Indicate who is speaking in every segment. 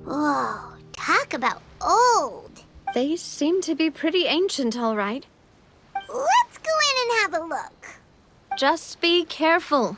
Speaker 1: Whoa, talk about old.
Speaker 2: They seem to be pretty ancient, all right.
Speaker 1: Let's go in and have a look.
Speaker 2: Just be careful.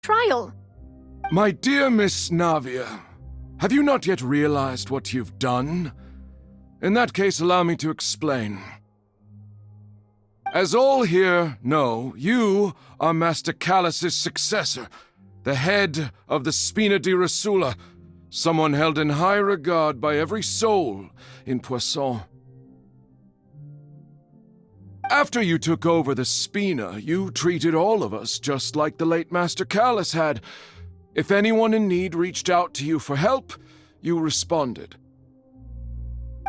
Speaker 2: Trial.
Speaker 3: My dear Miss Navia, have you not yet realized what you've done? In that case, allow me to explain. As all here know, you are Master Callus's successor, the head of the Spina di Rosula, someone held in high regard by every soul in Poisson. After you took over the Spina, you treated all of us just like the late Master Callus had. If anyone in need reached out to you for help, you responded.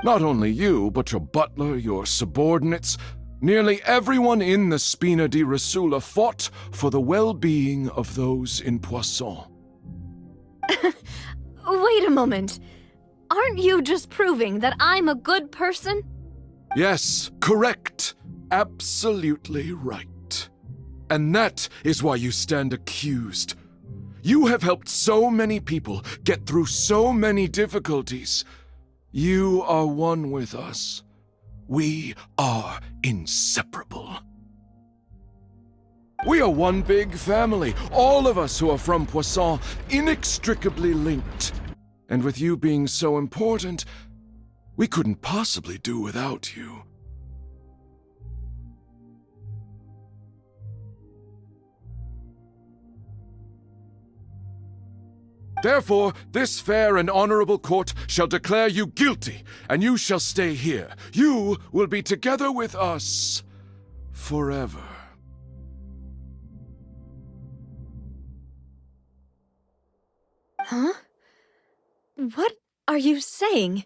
Speaker 3: Not only you, but your butler, your subordinates, nearly everyone in the Spina di Rosula fought for the well-being of those in Poisson.
Speaker 2: Wait a moment. Aren't you just proving that I'm a good person?
Speaker 3: Yes, correct. Absolutely right. And that is why you stand accused. You have helped so many people get through so many difficulties. You are one with us. We are inseparable. We are one big family, all of us who are from Poisson, inextricably linked. And with you being so important, we couldn't possibly do without you. Therefore, this fair and honorable court shall declare you guilty, and you shall stay here. You will be together with us forever.
Speaker 2: Huh? What are you saying?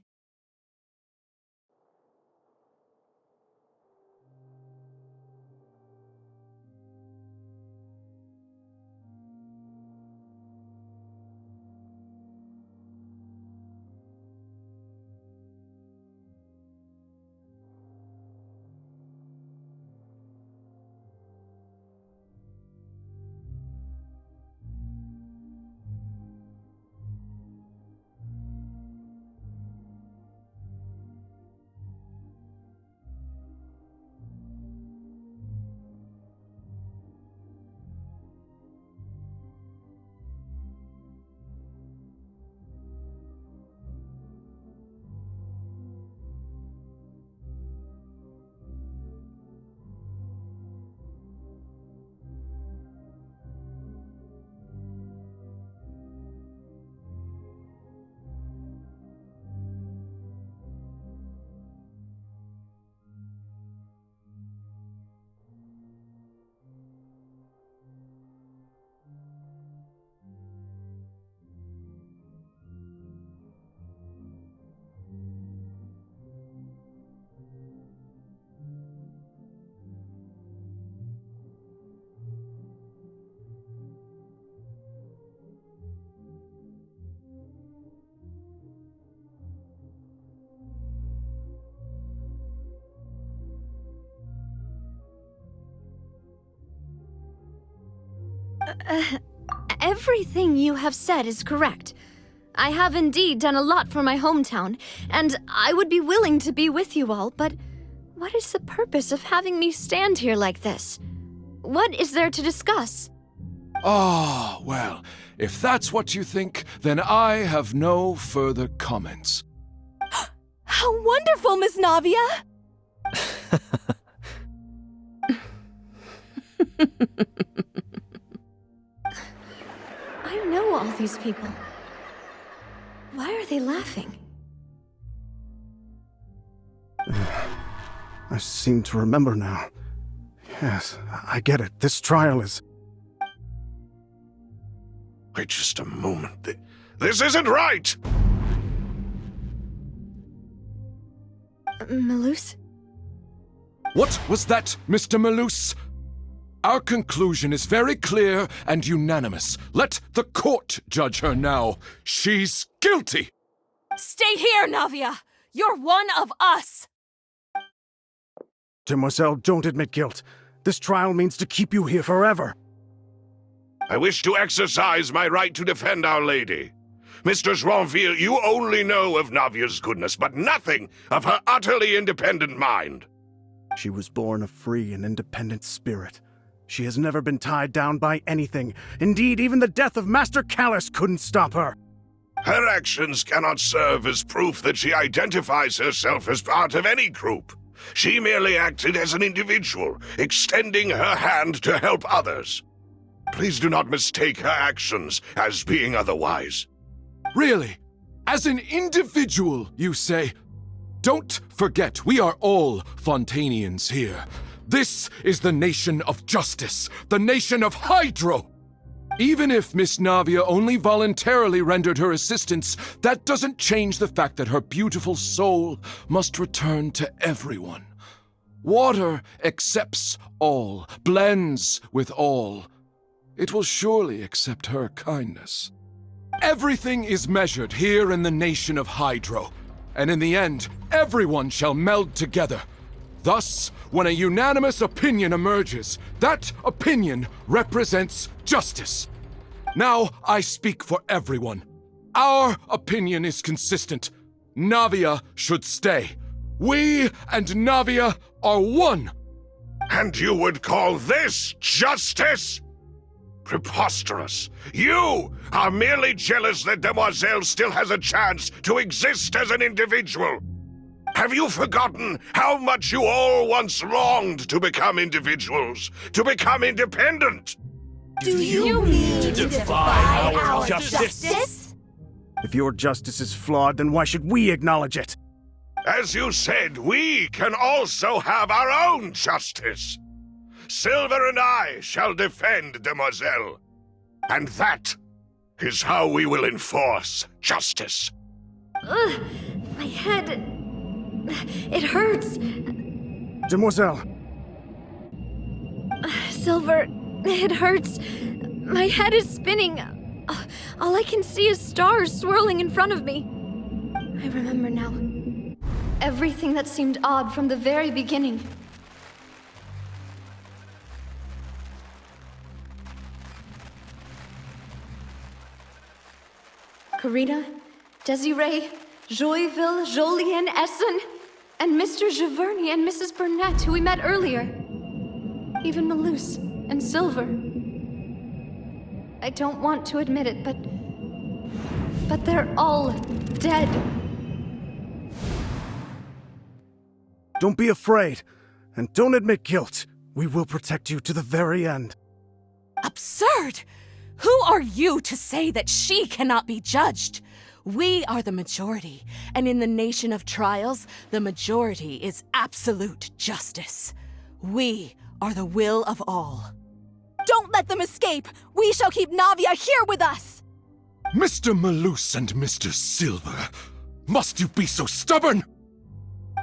Speaker 2: Everything you have said is correct. I have indeed done a lot for my hometown, and I would be willing to be with you all, but what is the purpose of having me stand here like this? What is there to discuss?
Speaker 3: Ah, well, if that's what you think, then I have no further comments.
Speaker 2: How wonderful, Miss Navia! I know all these people. Why are they laughing?
Speaker 4: I seem to remember now. Yes, I get it. This trial is...
Speaker 5: Wait just a moment. This isn't right!
Speaker 2: Malus?
Speaker 3: What was that, Mr. Malus? Our conclusion is very clear and unanimous. Let the court judge her now. She's guilty!
Speaker 6: Stay here, Navia! You're one of us!
Speaker 4: Demoiselle, don't admit guilt. This trial means to keep you here forever.
Speaker 5: I wish to exercise my right to defend Our Lady. Mr. Joinville, you only know of Navia's goodness, but nothing of her utterly independent mind.
Speaker 4: She was born a free and independent spirit. She has never been tied down by anything. Indeed, even the death of Master Callus couldn't stop her.
Speaker 5: Her actions cannot serve as proof that she identifies herself as part of any group. She merely acted as an individual, extending her hand to help others. Please do not mistake her actions as being otherwise.
Speaker 3: Really? As an individual, you say? Don't forget, we are all Fontainians here. This is the nation of justice, the nation of Hydro! Even if Miss Navia only voluntarily rendered her assistance, that doesn't change the fact that her beautiful soul must return to everyone. Water accepts all, blends with all. It will surely accept her kindness. Everything is measured here in the nation of Hydro, and in the end, everyone shall meld together. Thus, when a unanimous opinion emerges, that opinion represents justice. Now I speak for everyone. Our opinion is consistent. Navia should stay. We and Navia are one.
Speaker 5: And you would call this justice? Preposterous. You are merely jealous that Demoiselle still has a chance to exist as an individual. Have you forgotten how much you all once longed to become individuals, to become independent?
Speaker 6: Do you mean to defy our justice?
Speaker 4: If your justice is flawed, then why should we acknowledge it?
Speaker 5: As you said, we can also have our own justice. Silver and I shall defend Demoiselle. And that is how we will enforce justice.
Speaker 2: Ugh, my head... It hurts.
Speaker 4: Demoiselle!
Speaker 2: Silver, it hurts. My head is spinning. All I can see is stars swirling in front of me. I remember now. Everything that seemed odd from the very beginning. Karina, Desiree, Joyville, Jolien, Essen, and Mr. Giverny and Mrs. Burnett, who we met earlier. Even Malus and Silver. I don't want to admit it, but they're all dead.
Speaker 4: Don't be afraid, and don't admit guilt. We will protect you to the very end.
Speaker 6: Absurd! Who are you to say that she cannot be judged? We are the majority, and in the nation of trials, the majority is absolute justice. We are the will of all. Don't let them escape! We shall keep Navia here with us!
Speaker 3: Mr. Malus and Mr. Silver, must you be so stubborn?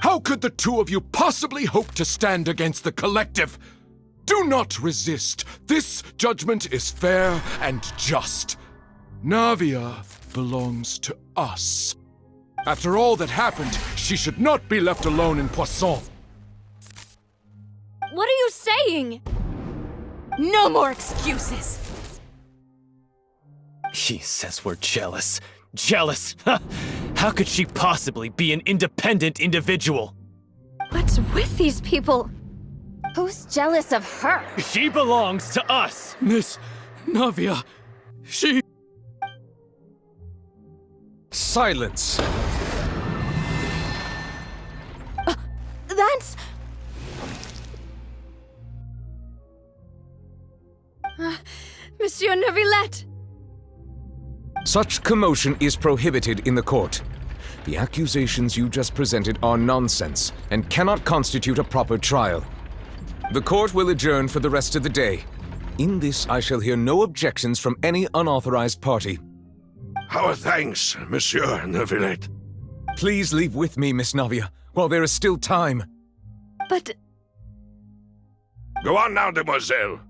Speaker 3: How could the two of you possibly hope to stand against the collective? Do not resist. This judgment is fair and just. Navia belongs to us. After all that happened, she should not be left alone in Poisson.
Speaker 2: What are you saying?
Speaker 6: No more excuses!
Speaker 7: He says we're jealous. Jealous? How could she possibly be an independent individual?
Speaker 2: What's with these people?
Speaker 1: Who's jealous of her?
Speaker 7: She belongs to us!
Speaker 8: Miss Navia, she...
Speaker 7: Silence!
Speaker 6: That's...
Speaker 2: Monsieur Neuvillette!
Speaker 9: Such commotion is prohibited in the court. The accusations you just presented are nonsense and cannot constitute a proper trial. The court will adjourn for the rest of the day. In this, I shall hear no objections from any unauthorized party.
Speaker 5: Our thanks, Monsieur Neuvillette.
Speaker 9: Please leave with me, Miss Navia, while there is still time.
Speaker 2: But
Speaker 5: Go on now, demoiselle.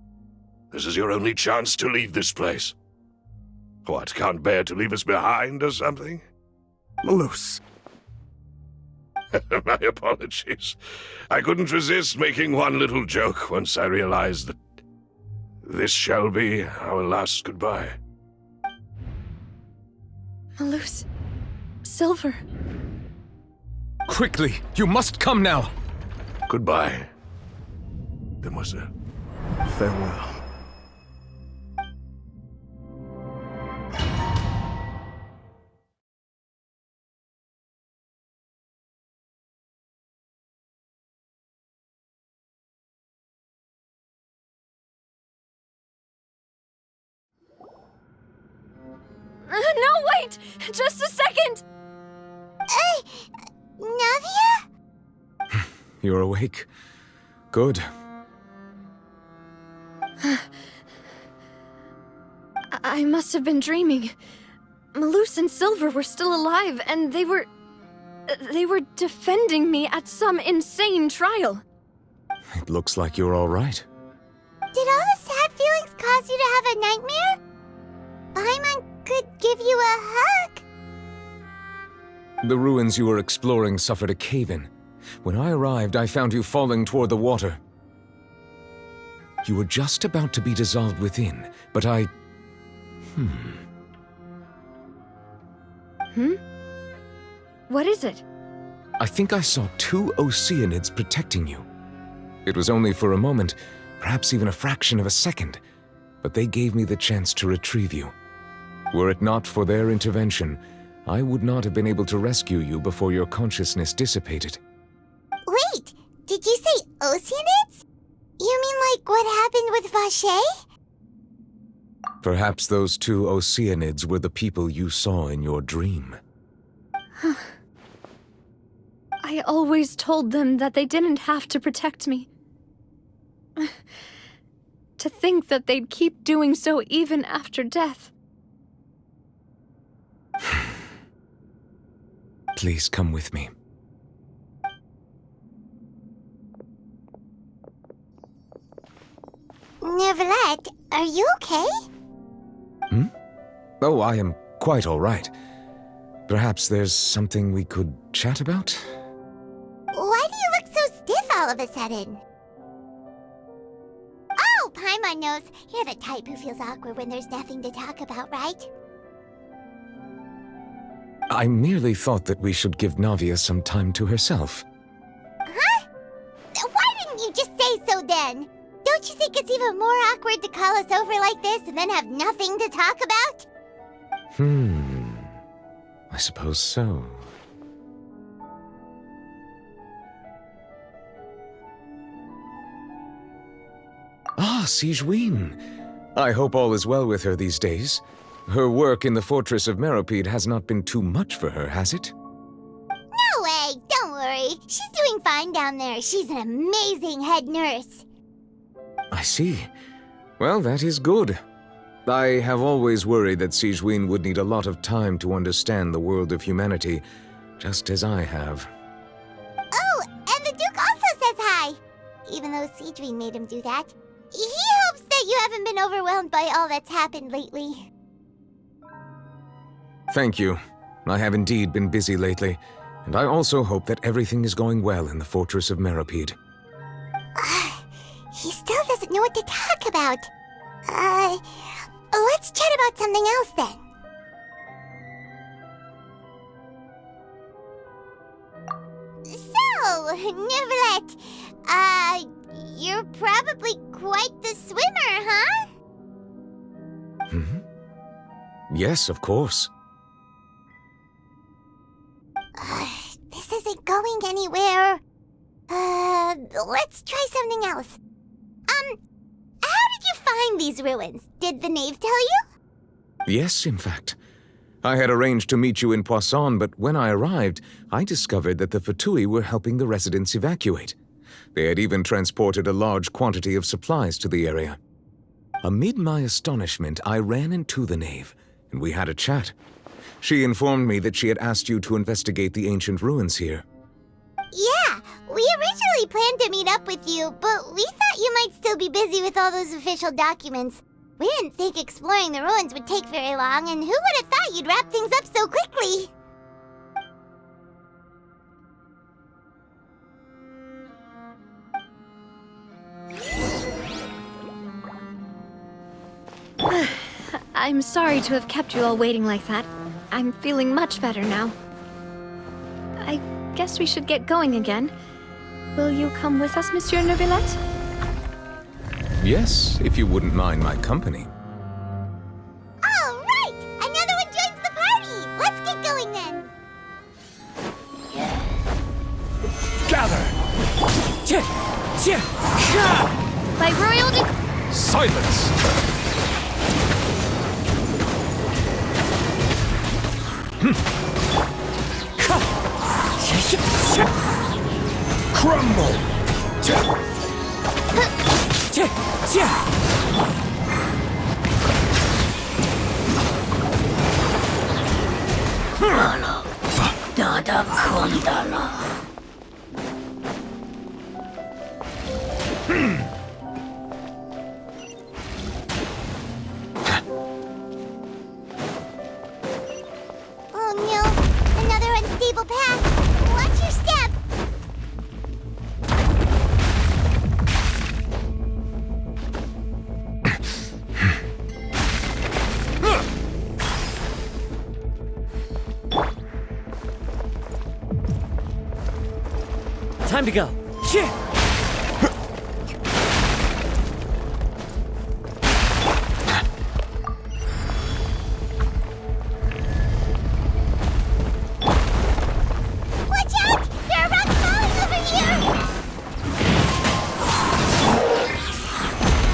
Speaker 5: This is your only chance to leave this place. What, can't bear to leave us behind or something?
Speaker 4: Malus.
Speaker 5: My apologies. I couldn't resist making one little joke once I realized that this shall be our last goodbye.
Speaker 2: Malus, Silver.
Speaker 9: Quickly, you must come now!
Speaker 5: Goodbye, demoiselle.
Speaker 4: Farewell.
Speaker 2: No, wait! Just a second!
Speaker 1: Navia?
Speaker 9: You're awake. Good.
Speaker 2: I must have been dreaming. Malus and Silver were still alive, and they were defending me at some insane trial.
Speaker 9: It looks like you're all right.
Speaker 1: Did all the sad feelings cause you to have a nightmare? Paimon could give you a hug.
Speaker 9: The ruins you were exploring suffered a cave-in. When I arrived, I found you falling toward the water. You were just about to be dissolved within, but I...
Speaker 2: What is it?
Speaker 9: I think I saw 2 Oceanids protecting you. It was only for a moment, perhaps even a fraction of a second, but they gave me the chance to retrieve you. Were it not for their intervention, I would not have been able to rescue you before your consciousness dissipated.
Speaker 1: Wait, did you say Oceanids? You mean like what happened with Vacher?
Speaker 9: Perhaps those 2 Oceanids were the people you saw in your dream.
Speaker 2: I always told them that they didn't have to protect me. To think that they'd keep doing so even after death.
Speaker 9: Please come with me.
Speaker 1: Neuvillette, are you okay?
Speaker 9: Oh, I am quite all right. Perhaps there's something we could chat about?
Speaker 1: Why do you look so stiff all of a sudden? Oh, Paimon knows. You're the type who feels awkward when there's nothing to talk about, right?
Speaker 9: I merely thought that we should give Navia some time to herself.
Speaker 1: Huh? Why didn't you just say so then? Don't you think it's even more awkward to call us over like this and then have nothing to talk about?
Speaker 9: I suppose so. Ah, Sigewinne. I hope all is well with her these days. Her work in the fortress of Meropide has not been too much for her, has it?
Speaker 1: No way, don't worry. She's doing fine down there. She's an amazing head nurse.
Speaker 9: I see. Well, that is good. I have always worried that Sigewinne would need a lot of time to understand the world of humanity, just as I have.
Speaker 1: Oh, and the Duke also says hi. Even though Sigewinne made him do that. He hopes that you haven't been overwhelmed by all that's happened lately.
Speaker 9: Thank you. I have indeed been busy lately, and I also hope that everything is going well in the fortress of Meropide.
Speaker 1: He still doesn't know what to talk about. Let's chat about something else then. So, Neuvillette, you're probably quite the swimmer, huh?
Speaker 9: Yes, of course.
Speaker 1: This isn't going anywhere. Let's try something else. How did you find these ruins? Did the knave tell you?
Speaker 9: Yes, in fact. I had arranged to meet you in Poisson, but when I arrived, I discovered that the Fatui were helping the residents evacuate. They had even transported a large quantity of supplies to the area. Amid my astonishment, I ran into the knave, and we had a chat. She informed me that she had asked you to investigate the ancient ruins here.
Speaker 1: Yeah, we originally planned to meet up with you, but we thought you might still be busy with all those official documents. We didn't think exploring the ruins would take very long, and who would have thought you'd wrap things up so quickly?
Speaker 2: I'm sorry to have kept you all waiting like that. I'm feeling much better now. I guess we should get going again. Will you come with us, Monsieur Neuvillette?
Speaker 9: Yes, if you wouldn't mind my company.
Speaker 1: All right! Another one joins the party! Let's get going then!
Speaker 7: Gather!
Speaker 2: By royal decree.
Speaker 7: Silence! Crumble!
Speaker 10: Dada Kondala.
Speaker 1: Oh no, another unstable path. Watch your step.
Speaker 10: Time to go.
Speaker 1: Watch out! There are rocks falling over here!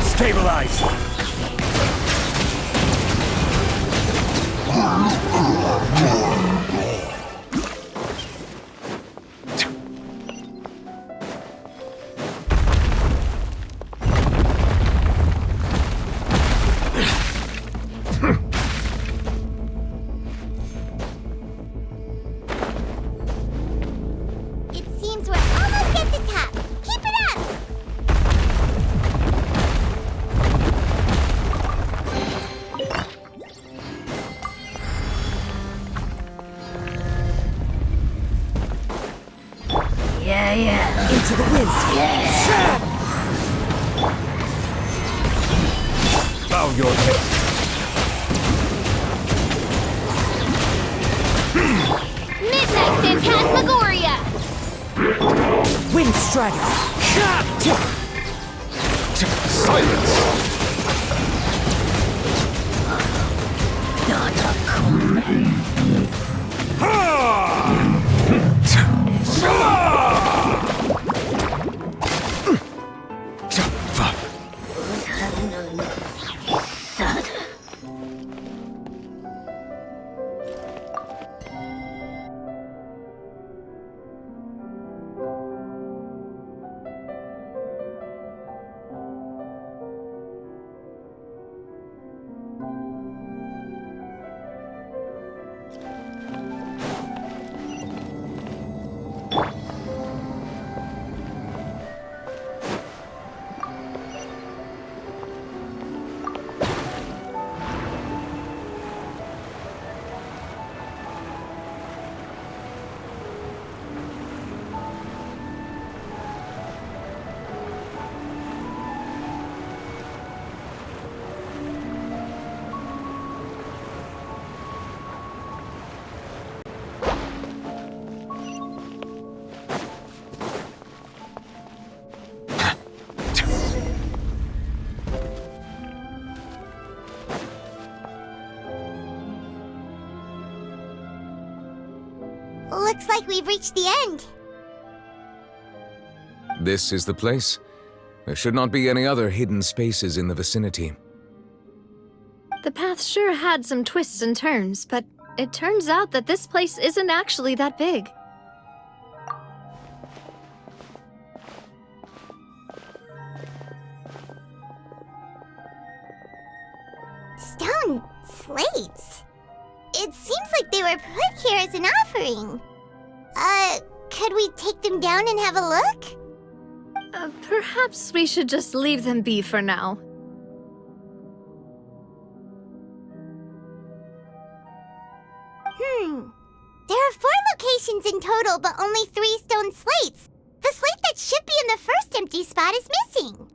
Speaker 7: Stabilize!
Speaker 1: It seems we're almost at the top. Keep it up!
Speaker 10: Yeah.
Speaker 6: Into the wind.
Speaker 7: Bow your head.
Speaker 1: Midnight Phantasmagoria!
Speaker 6: Wind strider.
Speaker 7: Silence!
Speaker 10: Dada Kondala.
Speaker 1: Looks like we've reached the end.
Speaker 9: This is the place. There should not be any other hidden spaces in the vicinity.
Speaker 2: The path sure had some twists and turns, but it turns out that this place isn't actually that big.
Speaker 1: Stone slates? It seems like they were put here as an offering. Could we take them down and have a look?
Speaker 2: Perhaps we should just leave them be for now.
Speaker 1: There are 4 locations in total, but only 3 stone slates. The slate that should be in the first empty spot is missing.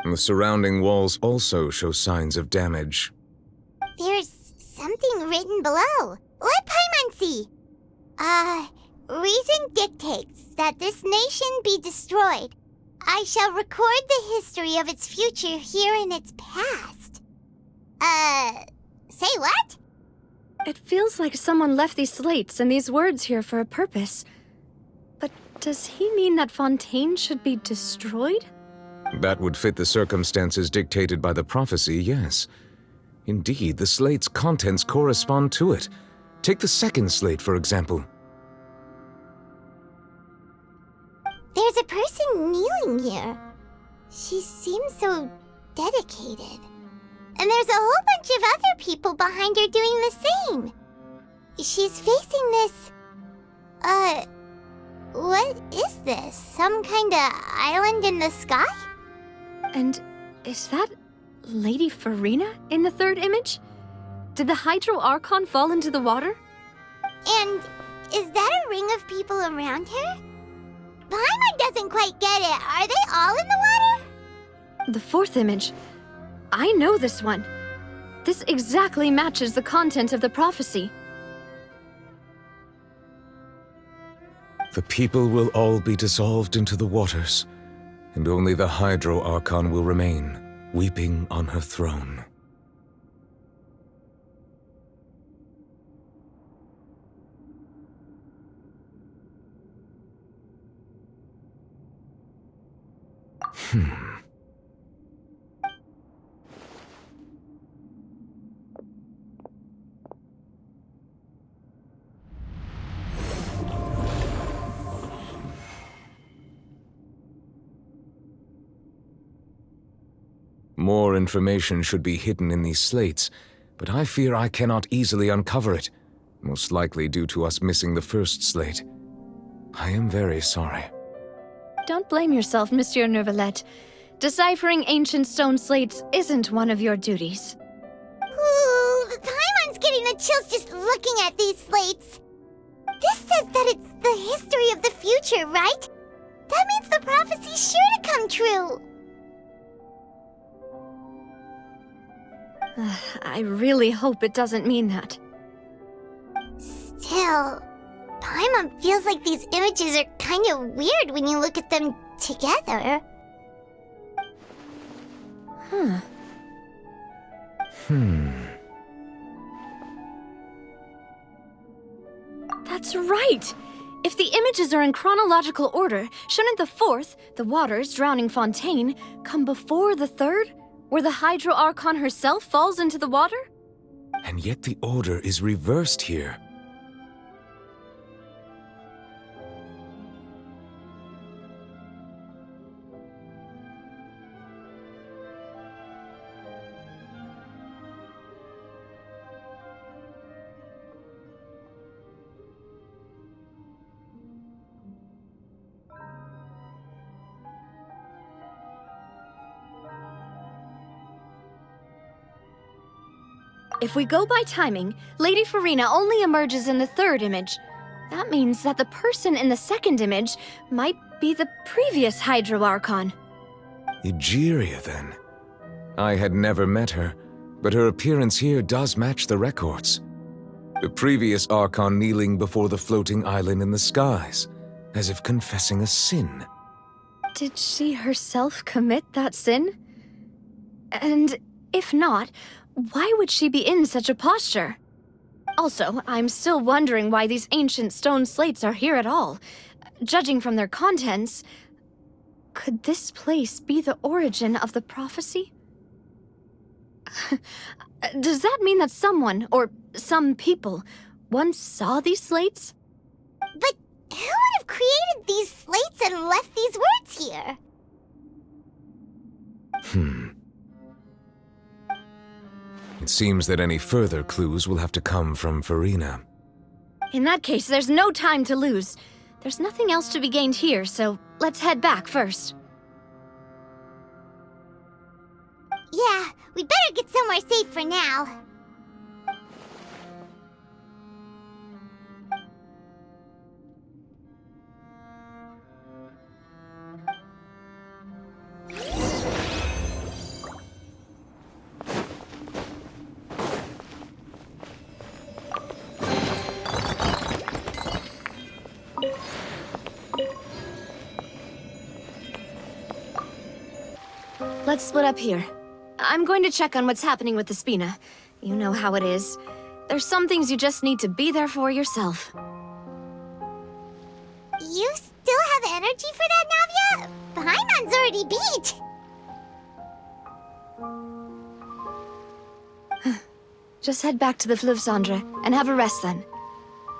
Speaker 9: The surrounding walls also show signs of damage.
Speaker 1: There's something written below. Let Paimon see. Reason dictates that this nation be destroyed. I shall record the history of its future here in its past. Say what?
Speaker 2: It feels like someone left these slates and these words here for a purpose. But does he mean that Fontaine should be destroyed?
Speaker 9: That would fit the circumstances dictated by the prophecy, yes. Indeed, the slate's contents correspond to it. Take the second slate, for example.
Speaker 1: There's a person kneeling here. She seems so dedicated. And there's a whole bunch of other people behind her doing the same. She's facing this... what is this? Some kind of island in the sky?
Speaker 2: And is that Lady Farina in the third image? Did the Hydro Archon fall into the water?
Speaker 1: And is that a ring of people around her? Paimon doesn't quite get it. Are they all in the water?
Speaker 2: The fourth image. I know this one. This exactly matches the content of the prophecy.
Speaker 9: The people will all be dissolved into the waters, and only the Hydro Archon will remain, weeping on her throne. More information should be hidden in these slates, but I fear I cannot easily uncover it, most likely due to us missing the first slate. I am very sorry.
Speaker 2: Don't blame yourself, Monsieur Neuvillette. Deciphering ancient stone slates isn't one of your duties.
Speaker 1: Ooh, Paimon's getting the chills just looking at these slates. This says that it's the history of the future, right? That means the prophecy's sure to come true.
Speaker 2: I really hope it doesn't mean that.
Speaker 1: Still, Paimon feels like these images are kind of weird when you look at them together.
Speaker 2: That's right! If the images are in chronological order, shouldn't the fourth, the waters drowning Fontaine, come before the third, where the Hydro Archon herself falls into the water?
Speaker 9: And yet the order is reversed here.
Speaker 2: If we go by timing, Lady Farina only emerges in the third image. That means that the person in the second image might be the previous Hydro Archon.
Speaker 9: Egeria, then. I had never met her, but her appearance here does match the records. The previous Archon kneeling before the floating island in the skies, as if confessing a sin.
Speaker 2: Did she herself commit that sin? And if not, why would she be in such a posture? Also, I'm still wondering why these ancient stone slates are here at all. Judging from their contents, could this place be the origin of the prophecy? Does that mean that someone, or some people, once saw these slates?
Speaker 1: But who would have created these slates and left these words here?
Speaker 9: It seems that any further clues will have to come from Farina.
Speaker 2: In that case, there's no time to lose. There's nothing else to be gained here, so let's head back first.
Speaker 1: Yeah, we better get somewhere safe for now.
Speaker 2: Let's split up here. I'm going to check on what's happening with the Spina. You know how it is. There's some things you just need to be there for yourself.
Speaker 1: You still have energy for that, Navia? Paimon's already beat.
Speaker 2: Just head back to the Fleuve Cendre and have a rest then.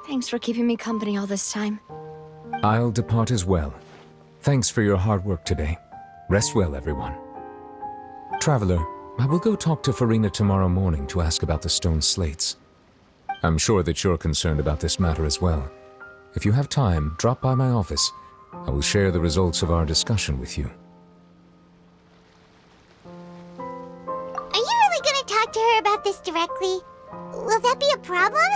Speaker 2: Thanks for keeping me company all this time.
Speaker 9: I'll depart as well. Thanks for your hard work today. Rest well, everyone. Traveler, I will go talk to Farina tomorrow morning to ask about the stone slates. I'm sure that you're concerned about this matter as well. If you have time, drop by my office. I will share the results of our discussion with you.
Speaker 1: Are you really gonna talk to her about this directly? Will that be a problem?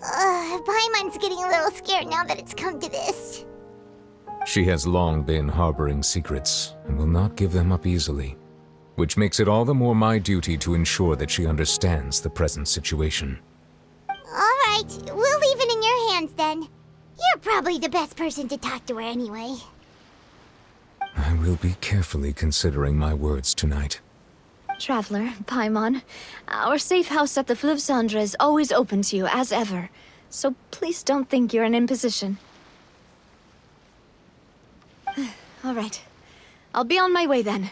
Speaker 1: Paimon's getting a little scared now that it's come to this.
Speaker 9: She has long been harboring secrets and will not give them up easily, which makes it all the more my duty to ensure that she understands the present situation.
Speaker 1: All right, we'll leave it in your hands then. You're probably the best person to talk to her anyway.
Speaker 9: I will be carefully considering my words tonight.
Speaker 2: Traveler, Paimon, our safe house at the Fleuve Cendre is always open to you, as ever. So please don't think you're an imposition. All right. I'll be on my way then.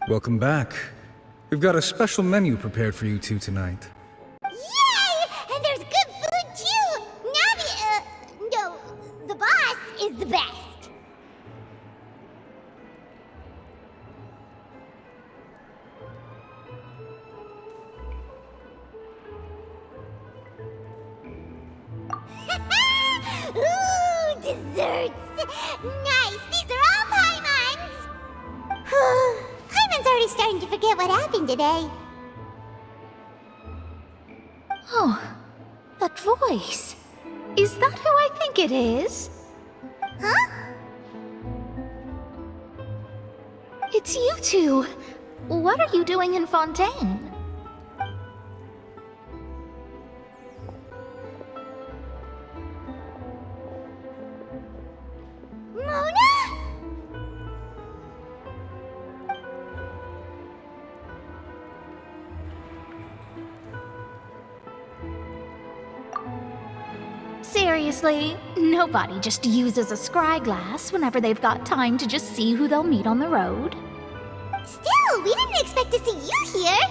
Speaker 11: Welcome back. We've got a special menu prepared for you two tonight.
Speaker 1: Yay! And there's good food too! Navi, no, the boss is the best. Ooh, desserts! Nice, these are all Paimon's! Paimon's already starting to forget what happened today.
Speaker 10: Oh, that voice. Is that who I think it is?
Speaker 1: Huh?
Speaker 10: It's you two. What are you doing in Fontaine?
Speaker 1: Mona?
Speaker 10: Seriously, nobody just uses a scry glass whenever they've got time to just see who they'll meet on the road.
Speaker 1: Still, we didn't expect to see you here.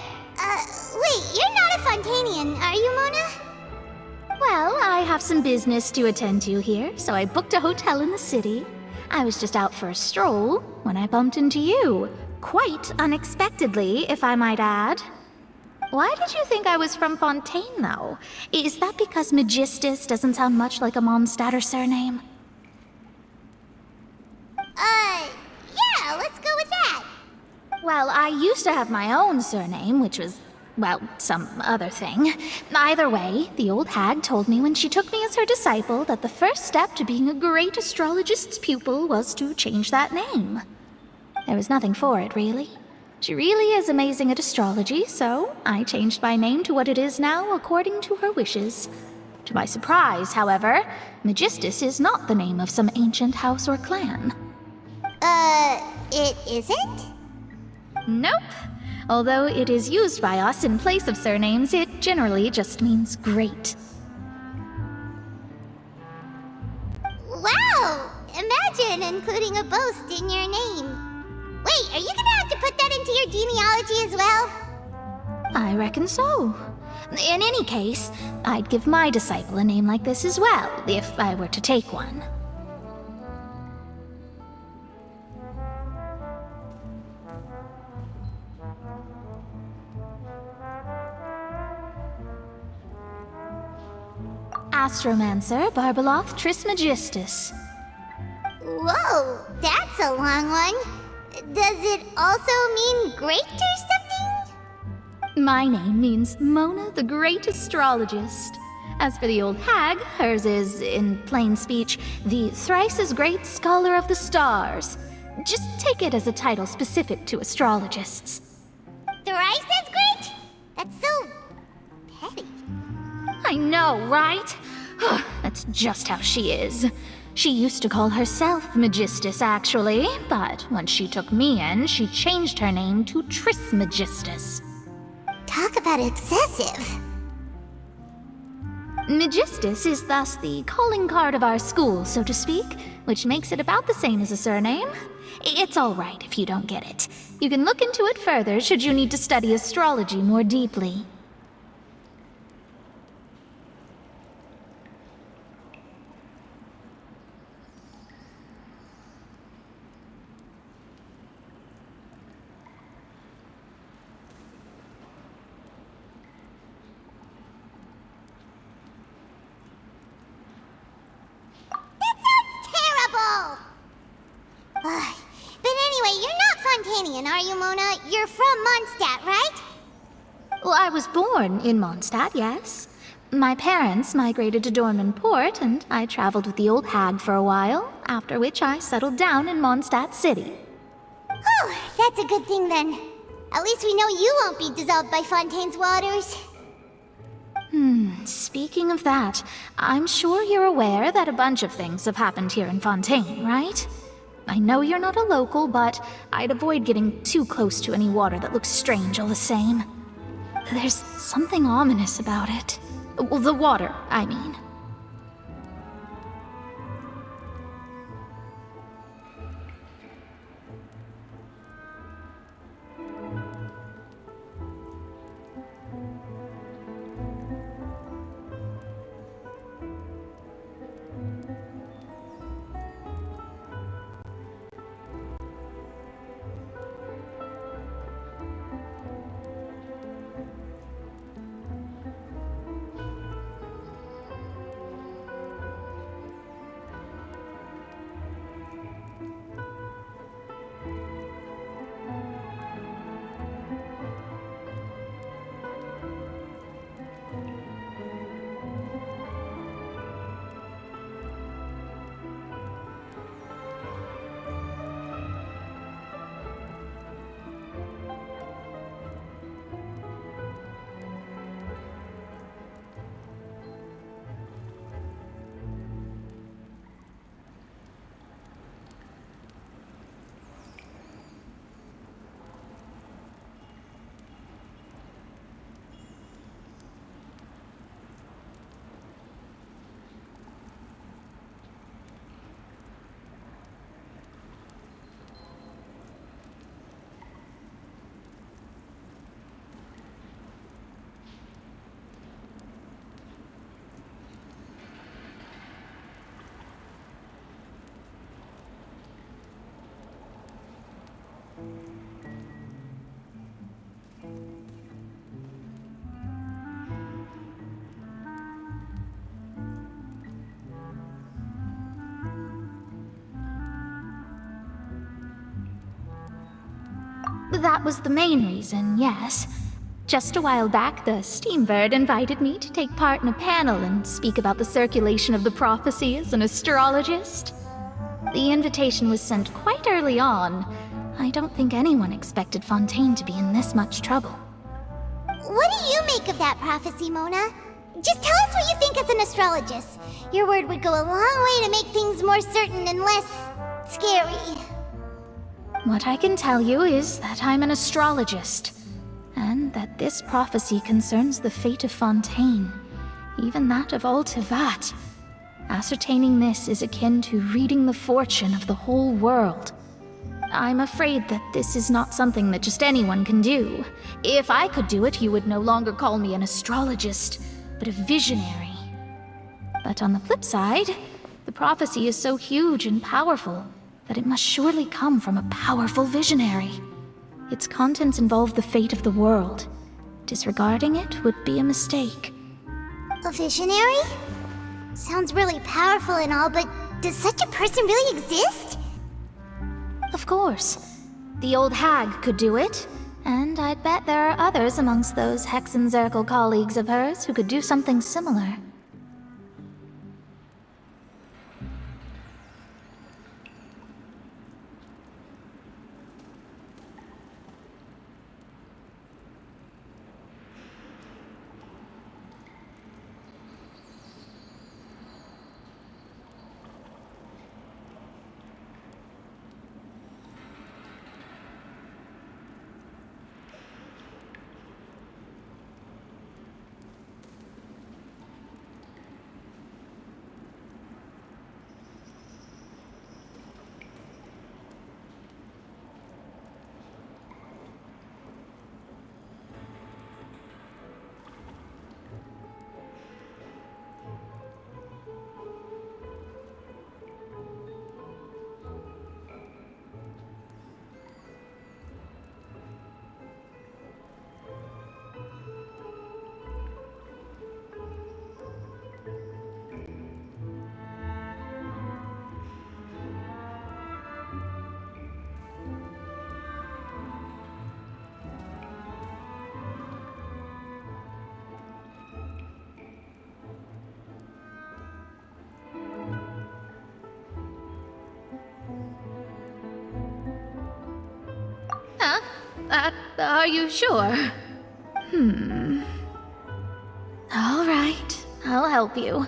Speaker 1: Wait, you're not a Fontainian, are you, Mona?
Speaker 10: Well, I have some business to attend to here, so I booked a hotel in the city. I was just out for a stroll when I bumped into you. Quite unexpectedly, if I might add. Why did you think I was from Fontaine, though? Is that because Magistus doesn't sound much like a Mondstatter surname?
Speaker 1: Yeah, let's go with that.
Speaker 10: Well, I used to have my own surname, which was, well, some other thing. Either way, the old hag told me when she took me as her disciple that the first step to being a great astrologist's pupil was to change that name. There was nothing for it, really. She really is amazing at astrology, so I changed my name to what it is now according to her wishes. To my surprise, however, Magistus is not the name of some ancient house or clan.
Speaker 1: It isn't?
Speaker 10: Nope. Although it is used by us in place of surnames, it generally just means great.
Speaker 1: Wow! Imagine including a boast in your name. Wait, are you gonna have to put that into your genealogy as well?
Speaker 10: I reckon so. In any case, I'd give my disciple a name like this as well, if I were to take one. Astromancer Barbeloth Trismegistus.
Speaker 1: Whoa, that's a long one. Does it also mean great or something?
Speaker 10: My name means Mona the Great Astrologist. As for the old hag, hers is, in plain speech, the thrice as great Scholar of the Stars. Just take it as a title specific to astrologists.
Speaker 1: Thrice as great? That's so petty.
Speaker 10: I know, right? That's just how she is. She used to call herself Magistus, actually, but when she took me in, she changed her name to Trismegistus.
Speaker 1: Talk about excessive.
Speaker 10: Magistus is thus the calling card of our school, so to speak, which makes it about the same as a surname. It's all right if you don't get it. You can look into it further should you need to study astrology more deeply.
Speaker 1: But anyway, you're not Fontainian, are you, Mona? You're from Mondstadt, right?
Speaker 10: Well, I was born in Mondstadt, yes. My parents migrated to Dorman Port, and I traveled with the old hag for a while, after which I settled down in Mondstadt City.
Speaker 1: Oh, that's a good thing then. At least we know you won't be dissolved by Fontaine's waters.
Speaker 10: Speaking of that, I'm sure you're aware that a bunch of things have happened here in Fontaine, right? I know you're not a local, but I'd avoid getting too close to any water that looks strange all the same. There's something ominous about it. Well, the water, I mean. That was the main reason, yes. Just a while back, the Steambird invited me to take part in a panel and speak about the circulation of the prophecy as an astrologist. The invitation was sent quite early on. I don't think anyone expected Fontaine to be in this much trouble.
Speaker 1: What do you make of that prophecy, Mona? Just tell us what you think as an astrologist. Your word would go a long way to make things more certain and less scary.
Speaker 10: What I can tell you is that I'm an astrologist, and that this prophecy concerns the fate of Fontaine, even that of all Tevat. Ascertaining this is akin to reading the fortune of the whole world. I'm afraid that this is not something that just anyone can do. If I could do it, you would no longer call me an astrologist, but a visionary. But on the flip side, the prophecy is so huge and powerful that it must surely come from a powerful visionary. Its contents involve the fate of the world. Disregarding it would be a mistake.
Speaker 1: A visionary? Sounds really powerful and all, but does such a person really exist?
Speaker 10: Of course. The old hag could do it, and I'd bet there are others amongst those Hexenzirkel colleagues of hers who could do something similar. Are you sure? All right, I'll help you.